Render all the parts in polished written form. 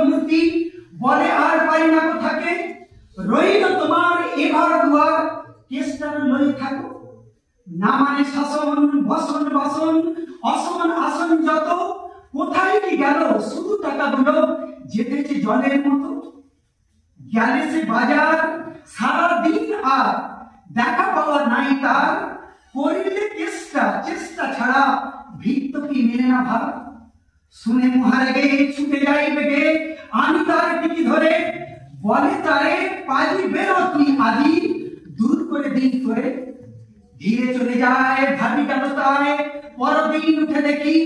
মূর্তি বলে আর পারি না কোথাকে, রইল তোমার এবার দুয়ার কেষ্টার লই থাকো। না মানে শাসন বসন বাসন অসন আসন যত, কোথায় কি গেল শুধু টাকাগুলো যেতেছে জলের মতো। গেলে সে বাজার সারাদিন আর দেখা পাওয়া নাই তার, করিলে চেষ্টা চেষ্টা ছাড়া ভিত্ত কি মেনে না ভাব। শুনে মহারেগে ছুটে যাই বেগে আমি তার টিকি ধরে, বলে তারে পাজি বেরো তুই আদি দূর করে দিন করে। ধীরে চলে যায় ভাবি কেন তাই, পরদিন উঠে দেখি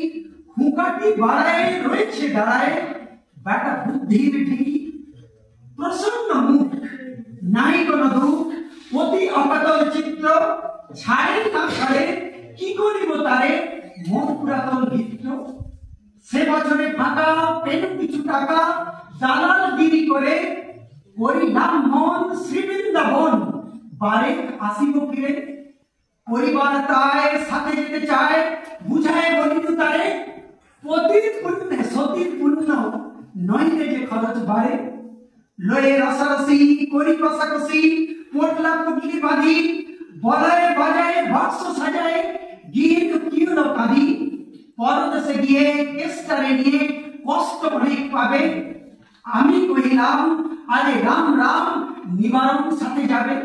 হুঁকাটি বাড়ায় রয়েছে দাঁড়ায় বেটা বুদ্ধির ঢিকি। প্রসন্ন মুখ নাই কোন দুঃখ, অতি অকাতর চিত্র, ছাড়ে না ছাড়ে কি করিব তারে মন পুরাতন ভিত্র। সে বছরে ফাঁকা পেন কিছু টাকা দালাল গিরি করে, করিলাম মন শ্রীবৃন্দাবন বারে আসিব ফিরে। পরিবার তাই সাথে যেতে চায়, বুঝায় বলিত তারে পতির পুণ্যে সতীর পুণ্য নইলে যে খরচ বাড়ে। লয়ে রসারসি করি কষাকষি পোটলা পুটলি বাঁধি, বলায় বাজায় বাক্স সাজায় গিয়ে কিউলো কাঁদি। পরদেশে গিয়ে কেষ্টারে নিয়ে কষ্ট অনেক পাবে, আমি কহিলাম আরে রাম রাম নিবারণ সাথে যাবে।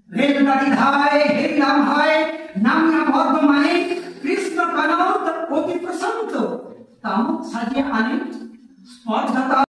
রেলগাড়ি ধায় হেরিলাম হয় নামিয়া বর্ধমানে, কৃষ্ণ কানত অতি প্রশান্ত তামুক সাজিয়ে আনে। স্পর্ধতা